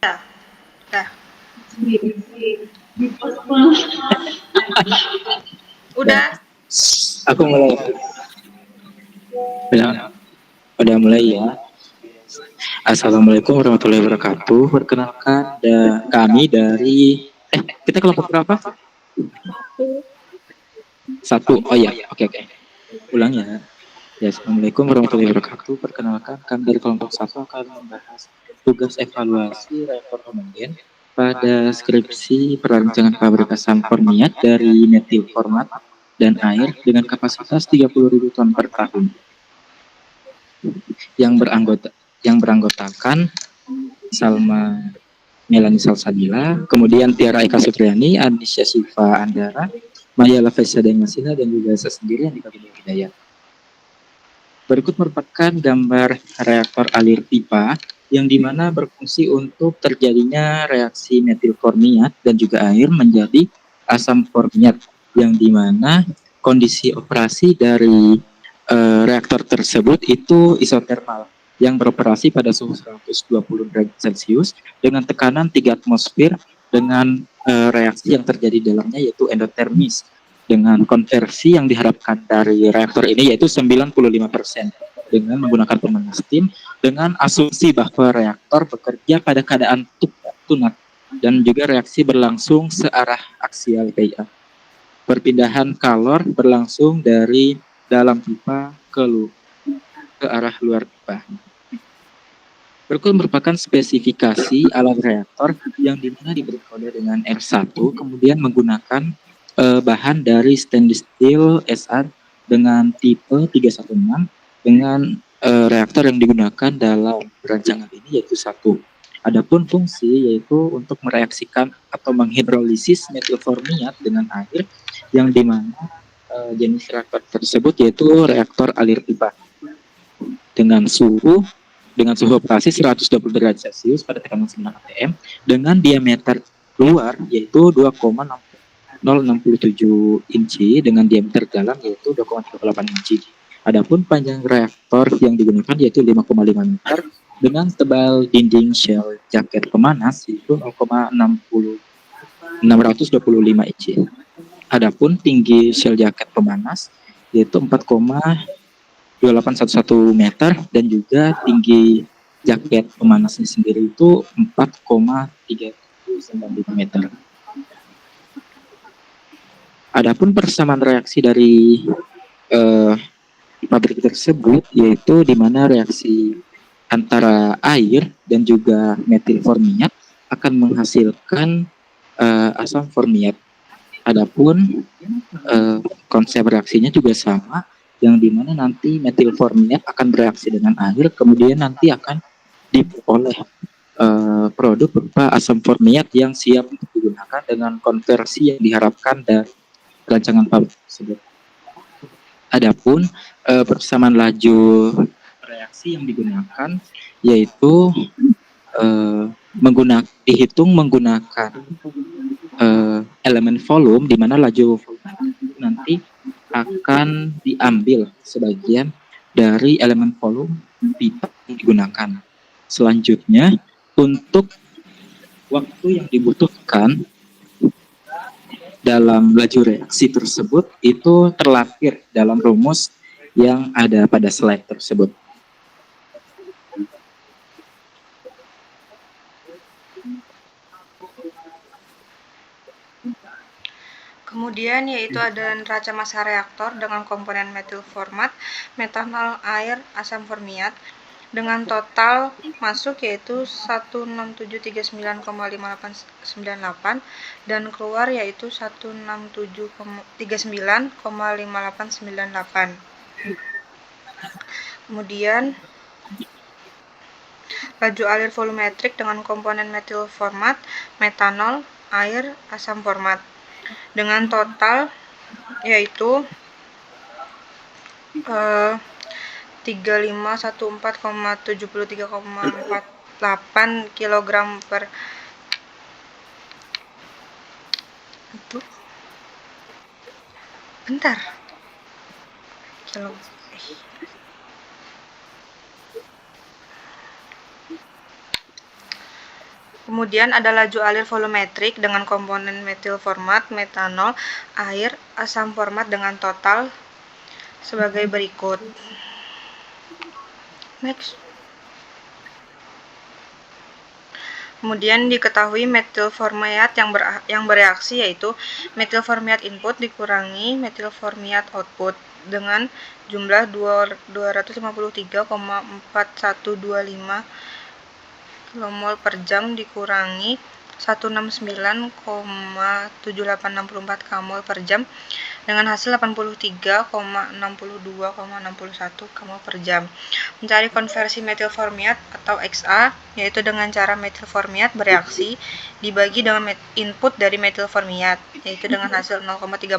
Dah. Udah. Aku mulai. Udah mulai ya. Assalamualaikum warahmatullahi wabarakatuh. Perkenalkan kami dari kita kelompok berapa? Satu. Oh ya, oke. Ulang ya. Ya, Assalamualaikum warahmatullahi wabarakatuh. Perkenalkan kami dari kelompok satu akan membahas tugas evaluasi reaktor homogen pada skripsi perancangan pabrik asam formiat dari metil format dan air dengan kapasitas 30.000 ton per tahun. Yang beranggotakan Salma Melani Salsabila, kemudian Tiara Eka Supriyani, Anisya Syifa Andara, Maya Lafesa Masina, dan juga saya sendiri yang dikabili Hidayat. Berikut merupakan gambar reaktor alir pipa yang dimana berfungsi untuk terjadinya reaksi metil formiat dan juga air menjadi asam formiat, yang dimana kondisi operasi dari reaktor tersebut itu isotermal yang beroperasi pada suhu 120 derajat Celcius dengan tekanan 3 atmosfer dengan reaksi yang terjadi dalamnya yaitu endotermis, dengan konversi yang diharapkan dari reaktor ini yaitu 95% dengan menggunakan pemanas steam, dengan asumsi bahwa reaktor bekerja pada keadaan tunat dan juga reaksi berlangsung searah aksial PIA. Perpindahan kalor berlangsung dari dalam pipa ke arah luar pipa. Berikut merupakan spesifikasi alat reaktor yang dimana diberi kode dengan R1, kemudian menggunakan bahan dari stainless steel SR dengan tipe 316 dengan reaktor yang digunakan dalam rancangan ini yaitu 1. Adapun fungsi yaitu untuk mereaksikan atau menghidrolisis metil formiat dengan air, yang dimana jenis reaktor tersebut yaitu reaktor alir pipa dengan suhu operasi 120 derajat Celcius pada tekanan 9 atm dengan diameter luar yaitu 2,067 inci dengan diameter dalam yaitu 2,38 inci. Adapun panjang reaktor yang digunakan yaitu 5,5 meter dengan tebal dinding shell jaket pemanas yaitu 625 inci. Adapun tinggi shell jaket pemanas yaitu 4,2811 meter dan juga tinggi jaket pemanasnya sendiri itu 4,395 meter. Adapun persamaan reaksi dari pabrik tersebut yaitu di mana reaksi antara air dan juga metil formiat akan menghasilkan asam formiat. Adapun konsep reaksinya juga sama, yang dimana nanti metil formiat akan bereaksi dengan air, kemudian nanti akan diperoleh produk berupa asam formiat yang siap untuk digunakan dengan konversi yang diharapkan dari rancangan pabrik tersebut. Adapun persamaan laju reaksi yang digunakan yaitu dihitung menggunakan elemen volume, di mana laju volume nanti akan diambil sebagian dari elemen volume pipa yang digunakan. Selanjutnya, untuk waktu yang dibutuhkan dalam laju reaksi tersebut itu terlahir dalam rumus yang ada pada slide tersebut. Kemudian yaitu ada neraca massa reaktor dengan komponen metil format, metanol, air, asam formiat dengan total masuk yaitu 16739,5898 dan keluar yaitu 16739,5898. Kemudian laju alir volumetrik dengan komponen metil format, metanol, air, asam format dengan total yaitu 3514,73,48 kg per bentar kilo Kemudian ada laju alir volumetrik dengan komponen metil format, metanol, air, asam format dengan total sebagai berikut. Next. Kemudian diketahui metil formiat yang bereaksi yaitu metil formiat input dikurangi metil formiat output dengan jumlah 253,4125 kmol per jam dikurangi 169,7864 kmol per jam dengan hasil 83,62,61 kmol per jam. Mencari konversi metil formiat atau XA yaitu dengan cara metil formiat bereaksi dibagi dengan input dari metil formiat yaitu dengan hasil 0,35.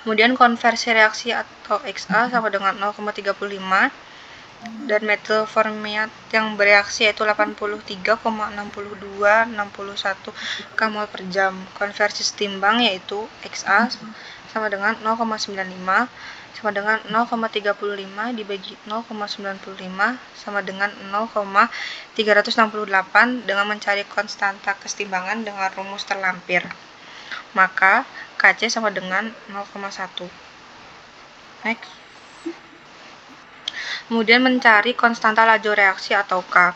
Kemudian konversi reaksi atau XA sama dengan 0,35 dan metil formiat yang bereaksi yaitu 83,6261 kmol per jam. Konversi setimbang yaitu XA sama dengan 0,95 sama dengan 0,35 dibagi 0,95 sama dengan 0,368 dengan mencari konstanta kesetimbangan dengan rumus terlampir. Maka Kc sama dengan 0,1. Next. Kemudian mencari konstanta laju reaksi atau K,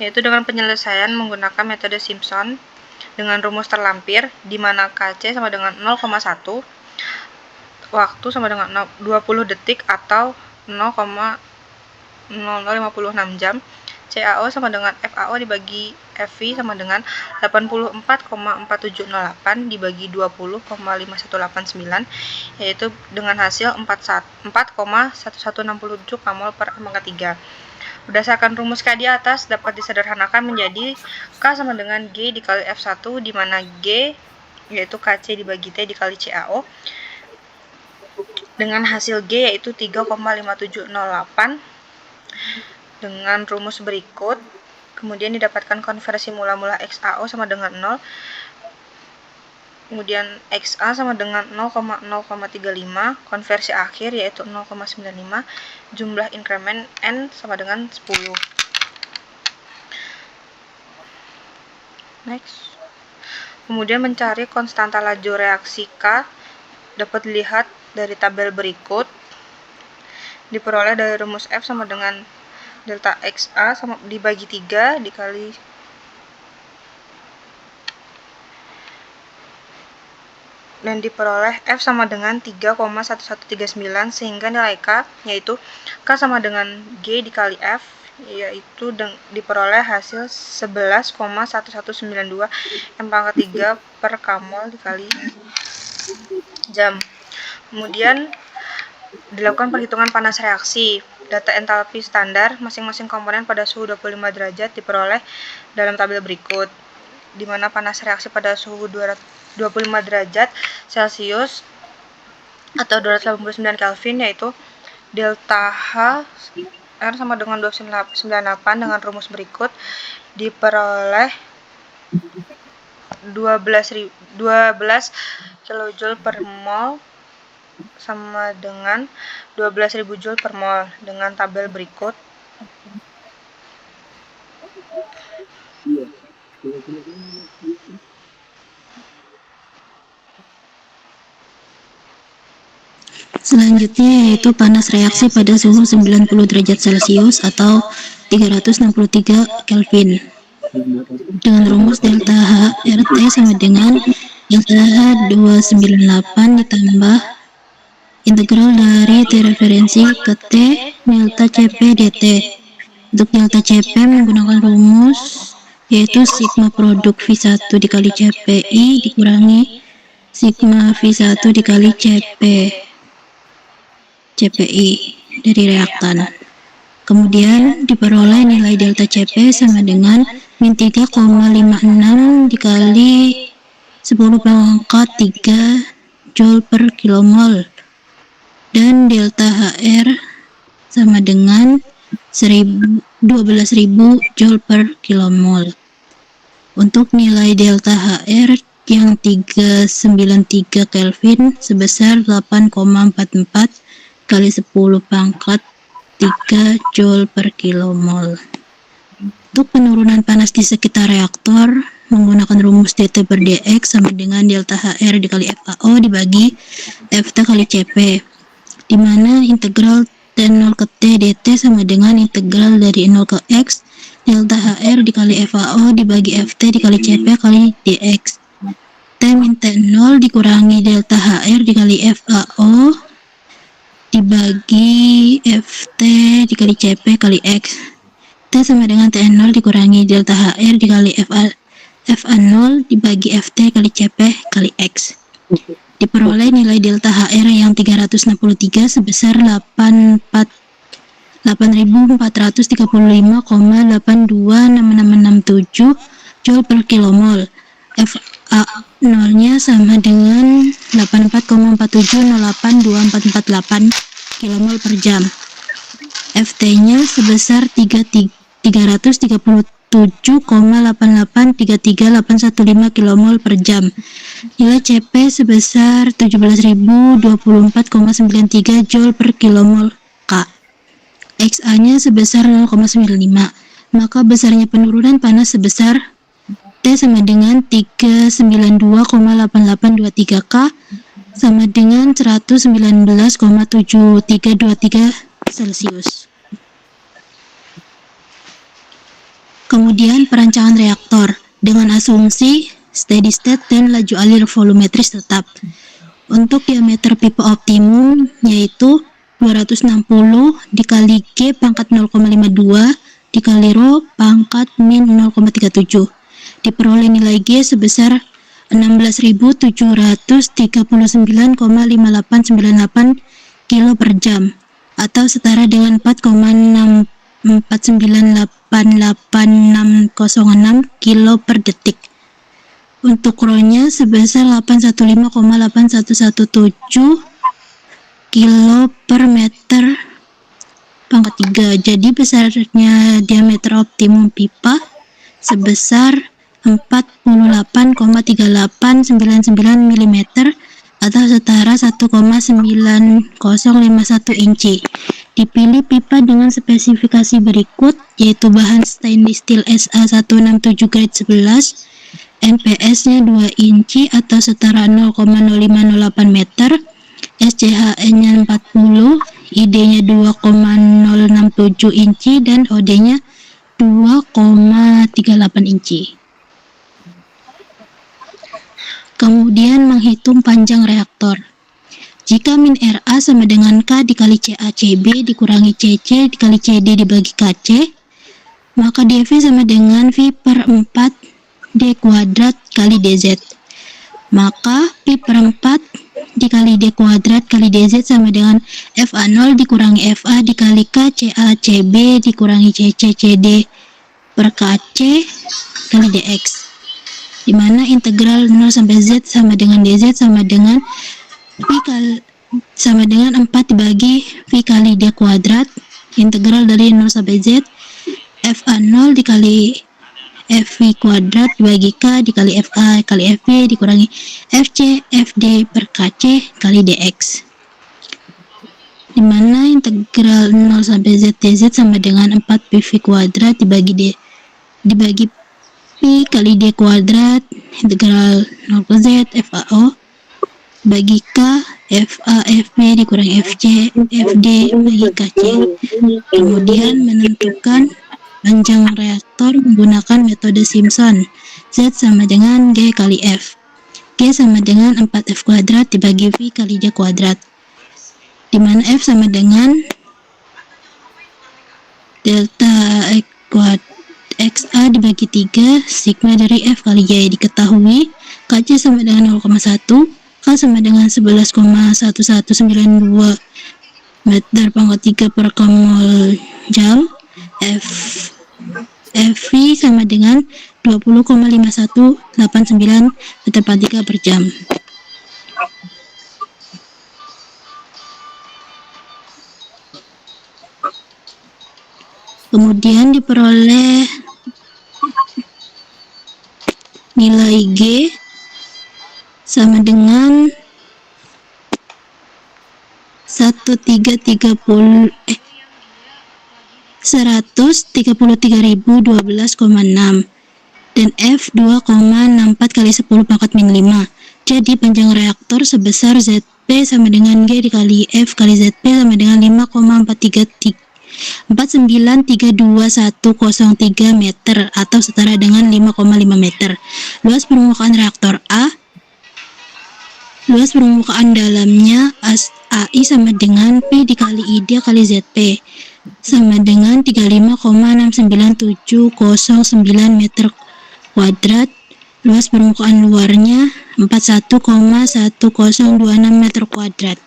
yaitu dengan penyelesaian menggunakan metode Simpson dengan rumus terlampir, di mana Kc sama dengan 0,1, waktu sama dengan 20 detik atau 0,0056 jam, CAO sama dengan FAO dibagi FV sama dengan 84,4708 dibagi 20,5189 yaitu dengan hasil 4,1167 kmol per pangkat 3. Berdasarkan rumus K di atas dapat disederhanakan menjadi K sama dengan G dikali F1 di mana G yaitu Kc dibagi T dikali CAO dengan hasil G yaitu 3,5708 dengan rumus berikut. Kemudian didapatkan konversi mula-mula XAO sama dengan 0, kemudian XA sama dengan 0,035, konversi akhir yaitu 0,95, jumlah inkremen N sama dengan 10. Next. Kemudian mencari konstanta laju reaksi K dapat dilihat dari tabel berikut. Diperoleh dari rumus F sama dengan delta XA sama dibagi 3 dikali dan diperoleh F sama dengan 3,1139 sehingga nilai K yaitu K sama dengan G dikali F yaitu diperoleh hasil 11,1192 M pangkat 3 per kmol dikali jam. Kemudian dilakukan perhitungan panas reaksi. Data entalpi standar masing-masing komponen pada suhu 25 derajat diperoleh dalam tabel berikut, di mana panas reaksi pada suhu 25 derajat Celcius atau 289 Kelvin yaitu delta H R sama dengan 298 dengan rumus berikut diperoleh 12 kJ per mol sama dengan 12.000 Joule per mol dengan tabel berikut. Selanjutnya yaitu panas reaksi pada suhu 90 derajat Celcius atau 363 Kelvin dengan rumus delta H RT sama dengan delta H 298 ditambah integral dari T referensi ke T delta Cp dt. Untuk delta Cp menggunakan rumus yaitu sigma produk V1 dikali Cpi dikurangi sigma V1 dikali Cpi dari reaktan. Kemudian diperoleh nilai delta Cp sama dengan min 3,56 dikali 10 pangkat 3 Joule per kilomol dan delta HR sama dengan 12.000 Joule per kilomol. Untuk nilai delta HR yang 393 Kelvin sebesar 8,44 kali 10 pangkat 3 Joule per kilomol. Untuk penurunan panas di sekitar reaktor menggunakan rumus dt per dx sama dengan delta HR dikali FAO dibagi FT kali CP, di mana integral T0 ke T dt sama dengan integral dari 0 ke X delta HR dikali FAO dibagi FT dikali CP kali dx. T min T0 dikurangi delta HR dikali FAO dibagi FT dikali CP kali X. T sama dengan T0 dikurangi delta HR dikali FA0 dibagi FT kali CP kali X. Diperoleh nilai delta HR yang 363 sebesar 8.435,826667 Joule per kilomol. FA0-nya sama dengan 84,47082448 kilomol per jam. FT-nya sebesar 337,88338115 kilomol per jam. Nilai CP sebesar 17.024,93 Joule per kilomol K. XA-nya sebesar 0,95. Maka besarnya penurunan panas sebesar T sama dengan 392,8823 K sama dengan 119,7323 Celcius. Kemudian perancangan reaktor dengan asumsi steady state dan laju alir volumetris tetap. Untuk diameter pipa optimum yaitu 260 dikali G pangkat 0,52 dikali rho pangkat min 0,37. Diperoleh nilai G sebesar 16.739,5898 kilo per jam atau setara dengan 4,49888606 kilo per detik. Untuk rho-nya sebesar 815,8117 kilo per meter pangkat 3. Jadi besarnya diameter optimum pipa sebesar 48,3899 mm atau setara 1,9051 inci. Dipilih pipa dengan spesifikasi berikut, yaitu bahan stainless steel SA167 grade 11, NPS-nya 2 inci atau setara 0,0508 meter, SCHN-nya 40, ID-nya 2,067 inci, dan OD-nya 2,38 inci. Kemudian menghitung panjang reaktor. Jika min RA sama dengan K dikali CACB dikurangi CC dikali CD dibagi KC, maka dV sama dengan V per 4 D kuadrat kali DZ. Maka P per 4 dikali D kuadrat kali DZ sama dengan FA0 dikurangi FA dikali K CACB dikurangi CC CD per KC kali DX. Di mana integral 0 sampai Z sama dengan DZ sama dengan V sama dengan 4 dibagi V kali D kuadrat, integral dari 0 sampai Z, FA0 dikali FV kuadrat dibagi K dikali FA kali FV dikurangi FC FD per KC kali DX. Di mana integral 0 sampai Z DZ sama dengan 4 PV kuadrat dibagi P kali D kuadrat integral 0 ke Z FAO bagi K FA FB dikurangi FC FD bagi KC. Kemudian menentukan panjang reaktor menggunakan metode Simpson. Z sama dengan G kali F. G sama dengan 4F kuadrat dibagi V kali D kuadrat, di mana F sama dengan delta X kuadrat XA dibagi 3 sigma dari F kali Y diketahui. KC sama dengan 0,1, K sama dengan 11,1192 meter pangkat 3 per mol jam, FV sama dengan 20,5189 meter pangkat 3 per jam. Kemudian diperoleh nilai G sama dengan 1330 133.012,6 dan F 2,64 kali 10 pangkat min 5. Jadi panjang reaktor sebesar ZP sama dengan G dikali F kali ZP sama dengan 5,49320103 meter atau setara dengan 5,5 meter. Luas permukaan reaktor A, luas permukaan dalamnya AI sama dengan P dikali ID kali ZP sama dengan 35,69709 meter kuadrat. Luas permukaan luarnya 41,1026 meter kuadrat.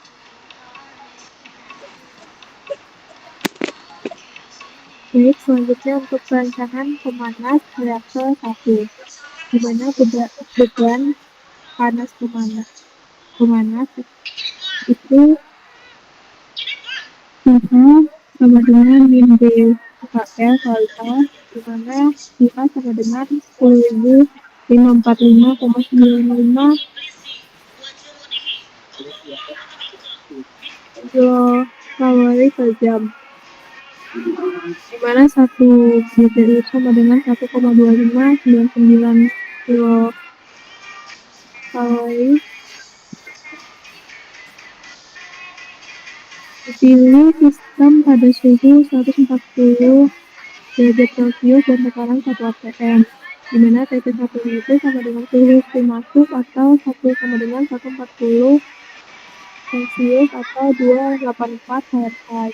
Baik, selanjutnya untuk perancangan pemanas reaktor 1, di mana beban panas pemanas itu sama dengan min B KL kali A, di mana A sama dengan 10.545,95 kilokalori per jam, di mana 1 BTU sama dengan 1,2599 kilokalori. Dipilih sistem pada suhu 140 derajat Celcius dan tekanan 1 atm, di mana TP1 itu sama dengan suhu steam masuk atau 1 sama dengan 140 Celcius atau 284 Fahrenheit.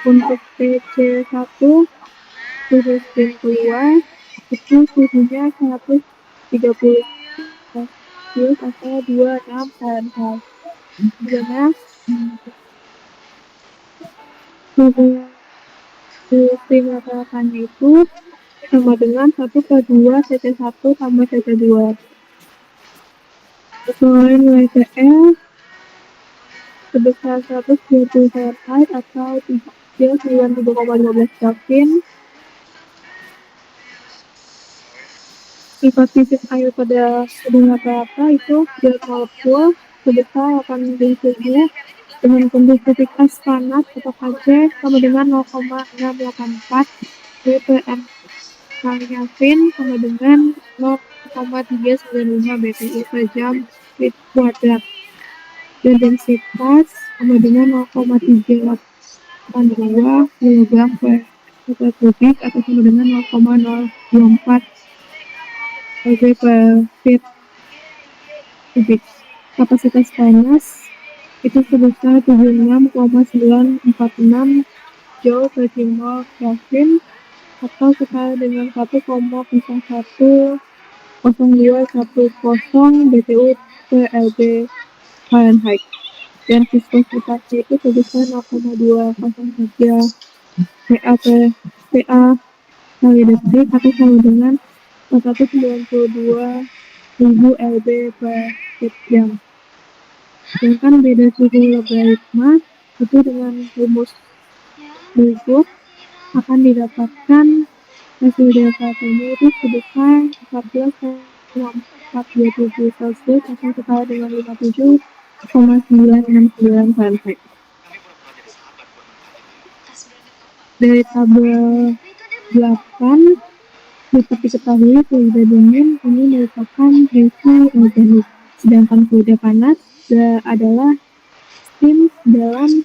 Untuk TC1 suhu steam keluar itu suhunya 130 Celcius atau 26 Fahrenheit, di mana suhu steam rata-ratanya itu sama dengan 1/2 CT1 tambah CT2. Soal nilai TL sebesar 120 Fahrenheit atau 93,15 Kelvin. Sifat fisik air pada suhu rata-rata itu gas molekul sebesar 87 dengan konduktivitas panas atau KC sama dengan 0,684 ppm kali Kelvin sama dengan 0,395 BTU per jam feet kuadrat, dan densitas sama dengan 0,382 kg per meter kubik atau sama dengan 0,024 kg per feet kubik. Kapasitas panas itu sebesar 76,946 Joule per mol Kelvin atau setara dengan 1,010210 BTU per LB Fahrenheit, dan viskositasnya itu sebesar 0,203 PA per PA kali detik atau sama dengan 192.000 LB per jam. Sedangkan beda suhu logaritma itu dengan rumus berikut akan didapatkan hasil delta-nya itu sebesar 14,427 Celsius atau setara dengan 57,969 Fahrenheit. Dari tabel 8 dapat diketahui fluida dingin ini merupakan reaksi organik, sedangkan fluida panas adalah steam dalam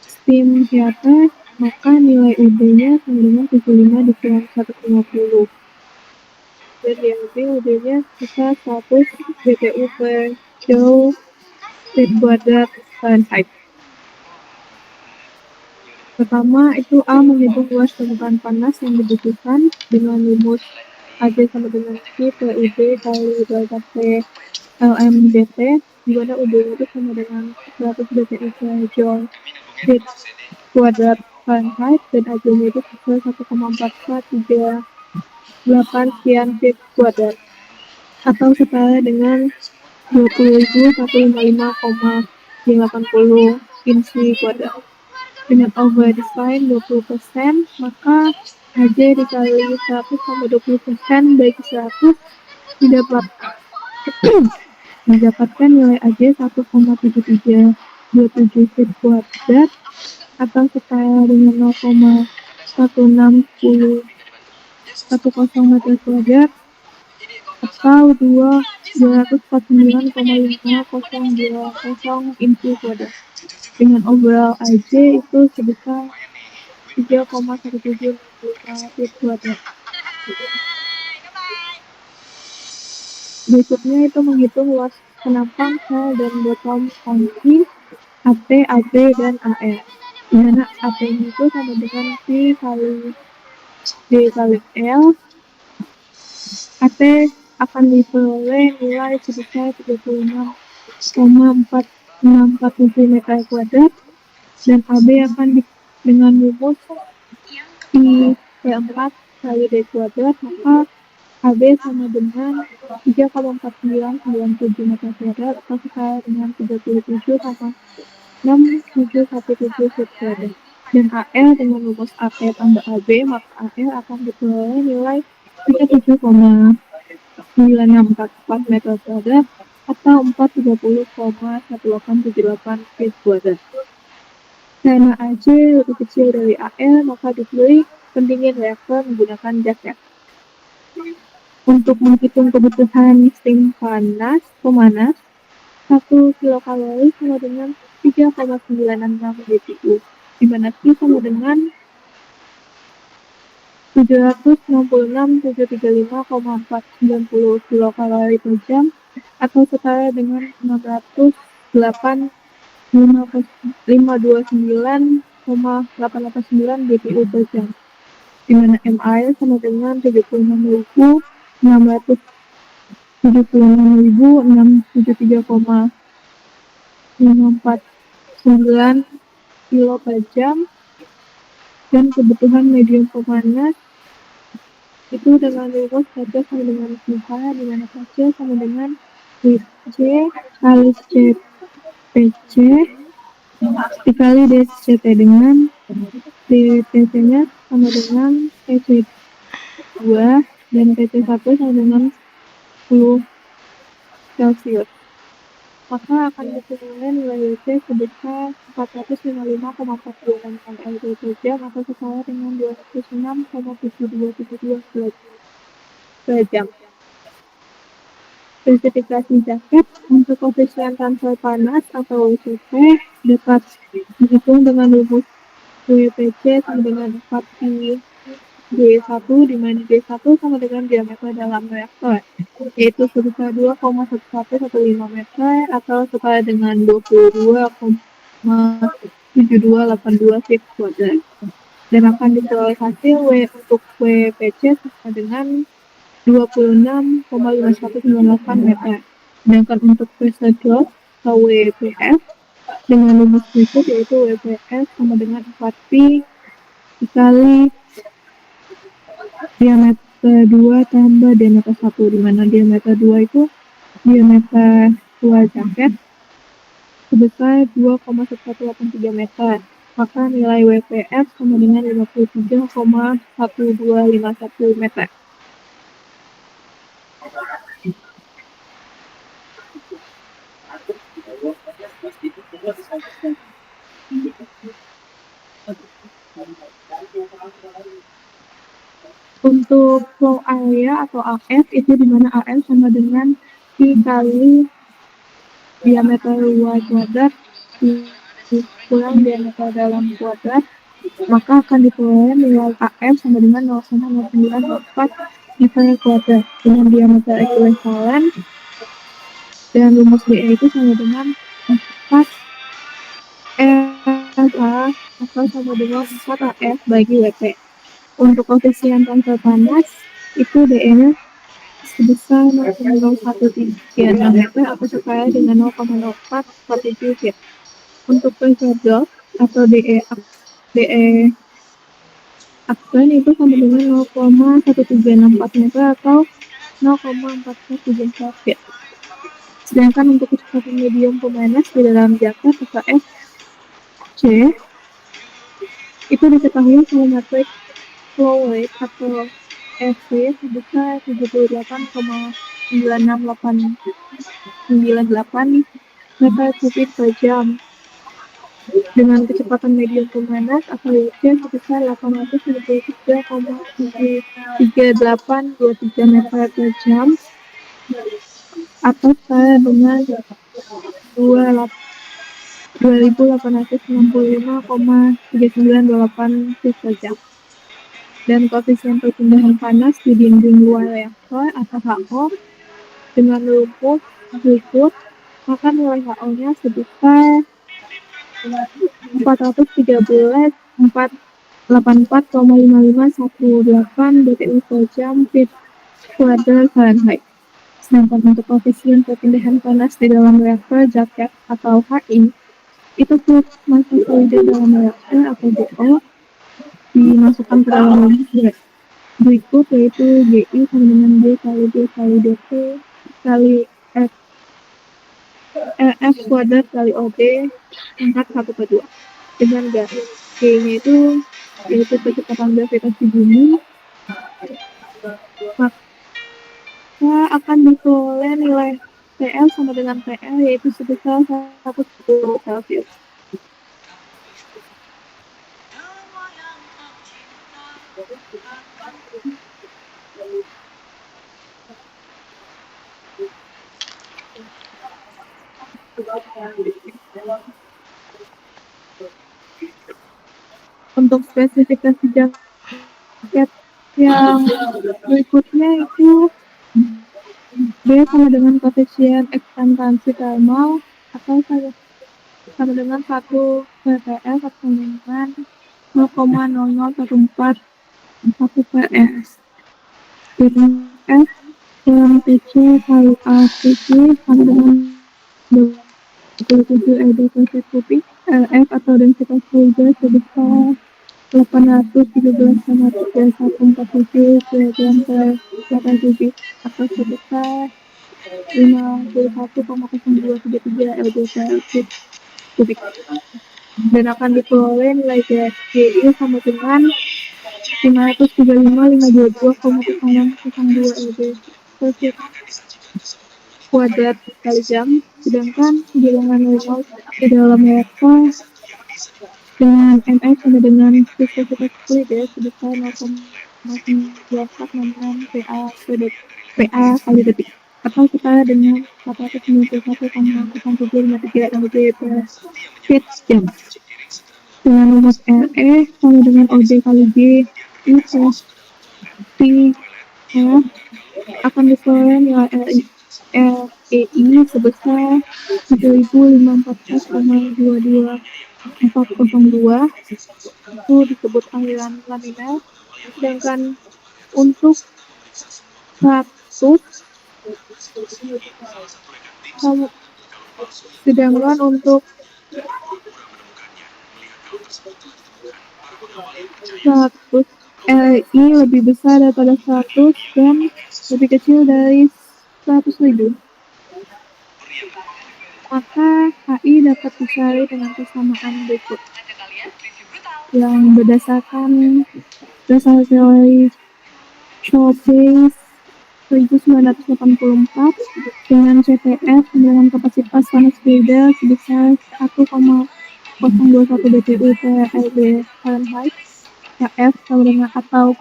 steam heater, maka nilai UD-nya sama dengan 75 dikurang 150, dan yang UD-nya bisa 100 BTU per Joule feet kuadrat Fahrenheit. Pertama itu A menghitung luas permukaan panas yang dibutuhkan dengan rumus AJ sama dengan Q per UD kali delta T LMDT, di mana UD itu sama dengan 100 BTU per Joule feet kuadrat Fahrenheit dan AJ-nya itu sebesar 1,4438 sekian feet kuadrat atau setara dengan 20.155,80 inci kuadrat. Dengan over design 20%, maka AJ dikali 100 sama 20% bagi 100 didapatkan nilai AJ 1,7327 feet kuadrat atau setara dengan 0,1610 meter kuadrat atau 249,5020 inci kuadrat. Dengan overall AJ itu sebesar 3,1765 feet kuadrat. Berikutnya itu menghitung luas penampang sel dan botol kunci AT, AB, dan AL. Di mana AT itu sama dengan P kali D kali L. AT akan diperoleh nilai sebesar 36,464 meter kuadrat dan AB akan dengan rumus I P4 kali D kuadrat, maka AB sama dengan 3,4997 meter kuadrat atau setara dengan 37,6717 feet kuadrat. Dan AL dengan rumus AP tambah AB, maka AL akan diperoleh nilai 37,9644 meter kuadrat atau 430,1878 feet kuadrat. Karena AJ lebih kecil dari AL, maka dipilih pendingin reaktor menggunakan jaket. Untuk menghitung kebutuhan steam pemanas, 1 kilokalori sama dengan 3,96 BTU, di mana Q sama dengan 766.735,490 kilokalori per jam atau setara dengan 608.529,889 BTU per jam, di mana MAI sama dengan 76.673,549 kilo per jam. Dan kebutuhan medium pemanas itu dengan rumus KC sama dengan QH, di mana KC sama dengan PC kali CPC dikali DCT, dengan DCT nya sama dengan PC2 dan PC1 sama dengan 10 Celsius. Maka akan diperoleh nilai WC sebesar 455,46 ml per jam atau setara dengan 206,7272 per jam. Spesifikasi jaket untuk koefisien transfer panas atau WCP dapat dihitung dengan rumus WPC sama dengan 4 G1, di mana G1 sama dengan diameter dalam reaktor, yaitu sebesar 2,1115 meter atau setara dengan 22,7282 feet kuadrat. Dan akan diperoleh hasil untuk WPC sama dengan 26,5198 meter. Sedangkan untuk pressure drop atau WPF dengan rumus berikut, yaitu WPF sama dengan 4P dikali diameter 2 tambah diameter 1, di mana diameter 2 itu diameter luar jaket sebesar 2,1183 meter. Maka nilai WPF sama dengan 53,1251 meter. Untuk flow area atau AF itu di mana AF sama dengan P kali diameter luar kuadrat kurang diameter dalam kuadrat, maka akan diperoleh nilai AF sama dengan 0,994 meter kuadrat dengan diameter ekuivalen, dan rumus DE itu sama dengan 4 LA atau sama dengan 4 AF bagi WP. Untuk koefisien transfer panas itu DE-nya sebesar 0,0136 meter atau setara dengan 0,0447 feet. Untuk pressure drop atau DE aksen itu sama dengan 0,1764 meter atau 0,4434 feet. Sedangkan untuk kecepatan medium pemanas di dalam jaket atau FC itu diketahui volumetric flow rate atau FC sebesar 78,9698 meter kubik per jam. dengan kecepatan medium pemanas atau UC sebesar 833,3823 meter per jam atau setara dengan 2865,3928 feet per jam. Dan koefisien perpindahan panas di dinding luar reaktor atau HO dengan rumus berikut, maka nilai HO-nya sebesar 413,484,5518 BTU per jam feet kuadrat Fahrenheit. Sedangkan untuk koefisien perpindahan panas di dalam reaktor jaket atau HI, itu flux massa solida dalam reaktor atau GO dimasukkan ke dalam rumus berikut, yaitu GI sama dengan D kali D kali DT kali F kuadrat kali OB pangkat 1 per 2. Dengan G-nya itu yaitu kecepatan gravitasi bumi, maka akan diperoleh nilai TL sama dengan PL yaitu sebesar 110 Celcius. Untuk spesifikasi jaket yang berikutnya itu B sama dengan koefisien ekspansi thermal atau sama dengan 1 ppf atau dengan 0,0014 ps. Dengan F kurang TC kali A TC sama dengan 27 ED per set kubik. F atau densitas fluida sebesar 813,3147 kg per meter kubik atau sebesar 51,0233 lb per feet kubik. Dan akan diperoleh nilai GI sama dengan 535,522,0602 lb per feet kuadrat kali jam. Sedangkan bilangan Reynolds di dalam reaktor dengan MX sama dengan viskositas fluida sebesar 0,9466 PA kali detik atau setara dengan 491,0753 lb per feet jam. Dengan rumus RE sama dengan OD kali G plus T akan diperoleh nilai REI sebesar 3514,22402 itu disebut aliran laminar. Sedangkan untuk 100 RI lebih besar daripada 100 dan lebih kecil dari 100.000, maka HI dapat dicari dengan persamaan berikut yang berdasarkan dasar teori Chopin 1984 dengan CPF dengan kapasitas panas fluida sebesar 1,021 BTU per lb Fahrenheit. KF sama dengan atau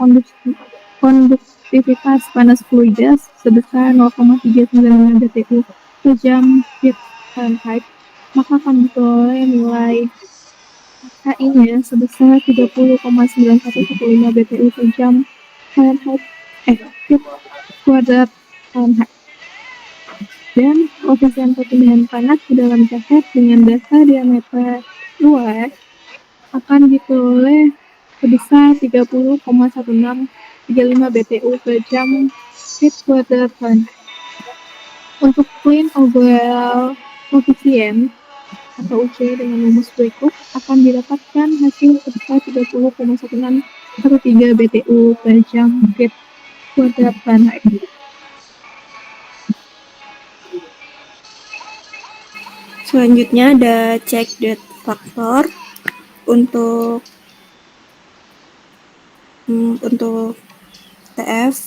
konduktivitas panas fluida sebesar 0,395 BTU per jam feet Fahrenheit, maka akan diperoleh nilai KI-nya sebesar 30,9115 BTU per jam Fahrenheit feet kuadrat Fahrenheit. Dan koefisien perpindahan panas di dalam jaket dengan dasar diameter luar akan diperoleh sebesar 30,1635 BTU per jam feet kuadrat Fahrenheit. Untuk clean overall coefficient atau UC dengan rumus berikut akan didapatkan hasil sebesar 30,1613 BTU per jam feet kuadrat Fahrenheit. Selanjutnya ada check depth factor untuk TF.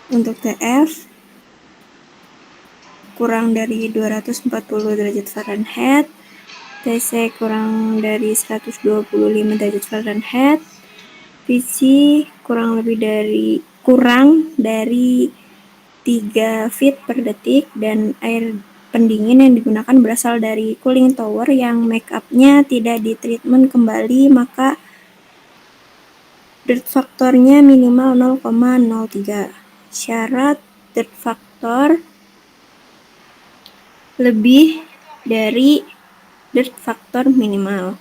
Untuk TF kurang dari 240 derajat Fahrenheit TC kurang dari 125 derajat Fahrenheit, Vc kurang dari 3 feet per detik, dan air pendingin yang digunakan berasal dari cooling tower yang make up-nya tidak ditreatment kembali, maka dirt faktornya minimal 0,03. Syarat dirt faktor lebih dari dirt faktor minimal.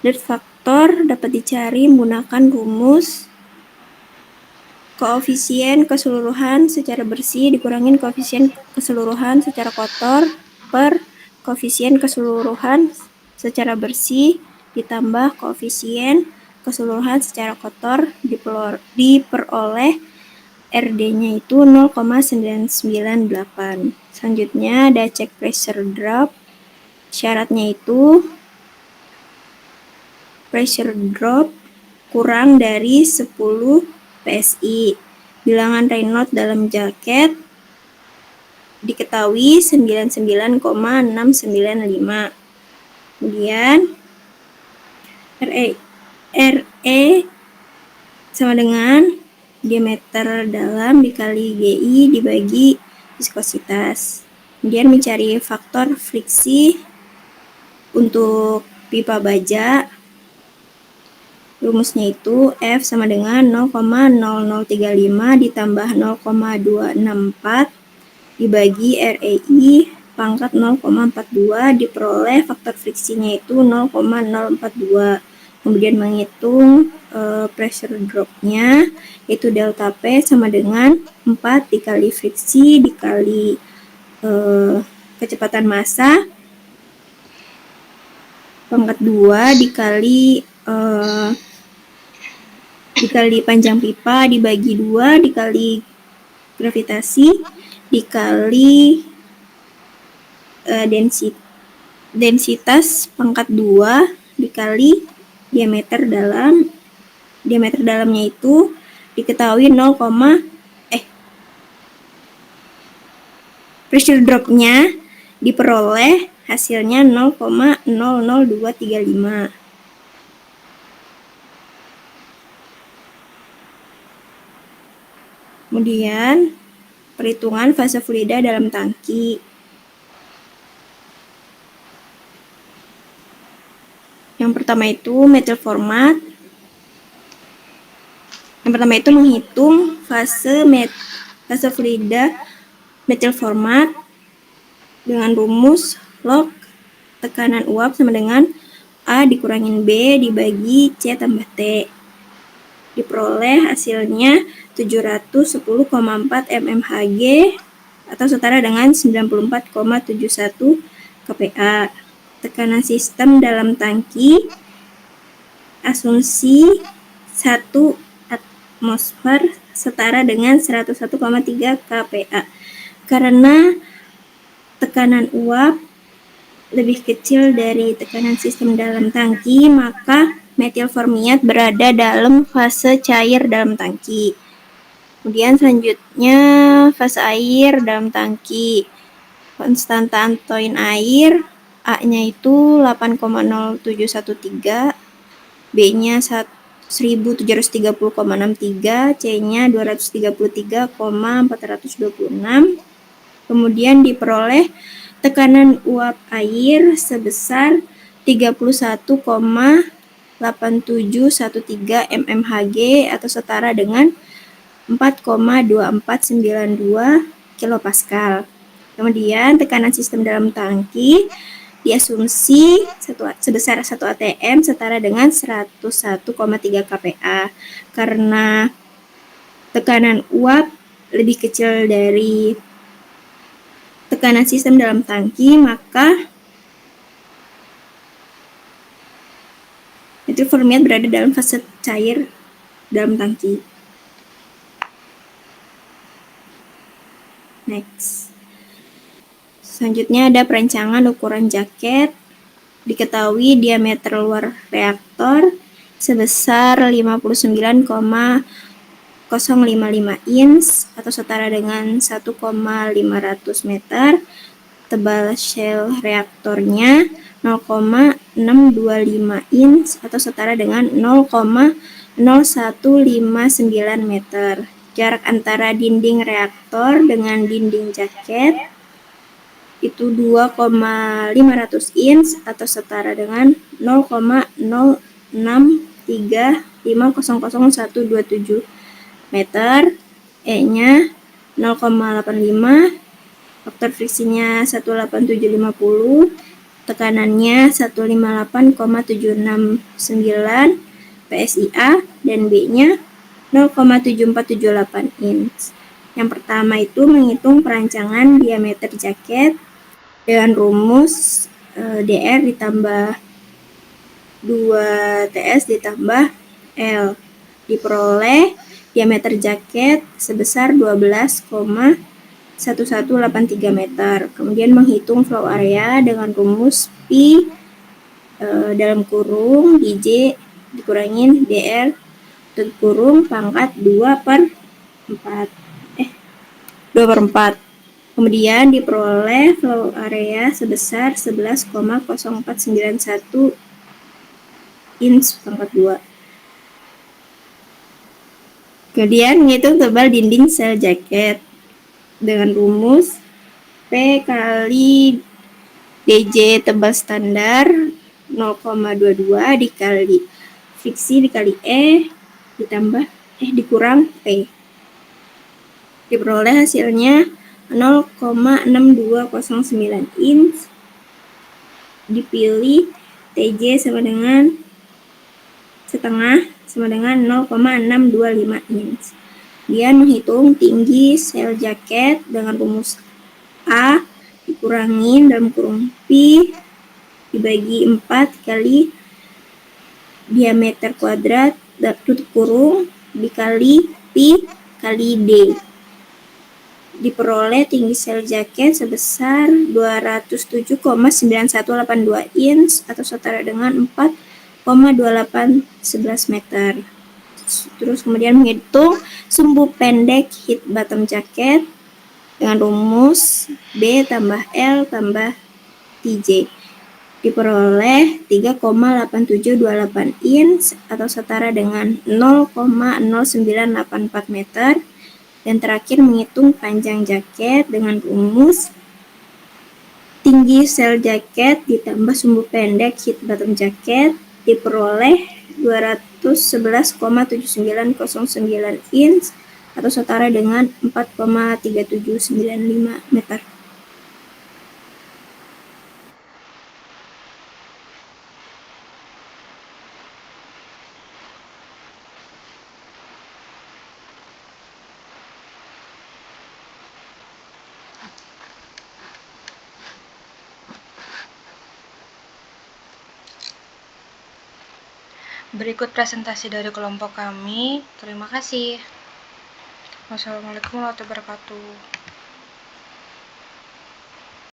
Dirt faktor dapat dicari menggunakan rumus koefisien keseluruhan secara bersih dikurangin koefisien keseluruhan secara kotor per koefisien keseluruhan secara bersih ditambah koefisien keseluruhan secara kotor diperoleh RD-nya itu 0,998. Selanjutnya ada check pressure drop. Syaratnya itu pressure drop kurang dari 10 PSI. Bilangan Reynolds dalam jaket diketahui 99,695. Kemudian RE sama dengan diameter dalam dikali GI dibagi viskositas. Kemudian mencari faktor friksi untuk pipa baja. Rumusnya itu F sama dengan 0,0035 ditambah 0,264 dibagi REI pangkat 0,42 diperoleh faktor friksinya itu 0,042. Kemudian menghitung pressure drop-nya, yaitu delta P sama dengan 4 dikali friksi dikali kecepatan massa pangkat 2 dikali panjang pipa dibagi 2 dikali gravitasi dikali densitas pangkat 2 dikali diameter dalamnya itu diketahui pressure drop-nya diperoleh hasilnya 0,00235. Kemudian perhitungan fase fluida dalam tangki. Yang pertama itu metal format. Yang pertama itu menghitung fase fluida metal format dengan rumus log tekanan uap sama dengan A dikurangin B dibagi C tambah T. Diperoleh hasilnya 710,4 mmHg atau setara dengan 94,71 kPa. Tekanan sistem dalam tangki asumsi 1 atmosfer setara dengan 101,3 kPa. Karena tekanan uap lebih kecil dari tekanan sistem dalam tangki, maka metil formiat berada dalam fase cair dalam tangki. Kemudian selanjutnya fase air dalam tangki. Konstanta Antoine air A-nya itu 8,0713, B-nya 1730,63, C-nya 233,426. Kemudian diperoleh tekanan uap air sebesar 31,8713 mmHg atau setara dengan 4,2492 kilopascal. Kemudian tekanan sistem dalam tangki diasumsi sebesar 1 atm setara dengan 101,3 kPa. Karena tekanan uap lebih kecil dari tekanan sistem dalam tangki, maka metil formiat berada dalam fase cair dalam tangki. Next. Selanjutnya ada perancangan ukuran jaket. Diketahui diameter luar reaktor sebesar 59,055 inch atau setara dengan 1,500 meter. tebal shell reaktornya 0,625 inch atau setara dengan 0,0159 meter. Jarak antara dinding reaktor dengan dinding jaket itu 2,500 inch atau setara dengan 0,0635000127 meter. E-nya 0,85, faktor friksinya 18750, tekanannya 158,769 PSIA, dan B-nya 0,7478 inch. Yang pertama itu menghitung perancangan diameter jaket dengan rumus DR ditambah 2TS ditambah L. Diperoleh diameter jaket sebesar 12,1183 meter. Kemudian menghitung flow area dengan rumus P dalam kurung DJ dikurangin DR tutup kurung pangkat 2/4. Kemudian diperoleh flow area sebesar 11,0491 inch pangkat 2. Kemudian menghitung tebal dinding sel jaket dengan rumus P kali DJ tebal standar 0,22 dikali friksi dikali E ditambah dikurang P. Diperoleh hasilnya 0,6209 inch. Dipilih TJ sama dengan setengah sama dengan 0,625 inch. Dia menghitung tinggi sel jaket dengan rumus A dikurangin dalam kurung P dibagi 4 kali diameter kuadrat tutup kurung dikali P kali D. Diperoleh tinggi sel jaket sebesar 207,9182 inch atau setara dengan 4,2811 meter. Terus kemudian menghitung sumbu pendek heat bottom jaket dengan rumus B tambah L tambah TJ. Diperoleh 3,8728 inch atau setara dengan 0,0984 meter. Dan terakhir menghitung panjang jaket dengan rumus tinggi sel jaket ditambah sumbu pendek heat bottom jaket diperoleh 211,7909 inch atau setara dengan 4,3795 meter. Berikut presentasi dari kelompok kami. Terima kasih. Wassalamualaikum warahmatullahi wabarakatuh.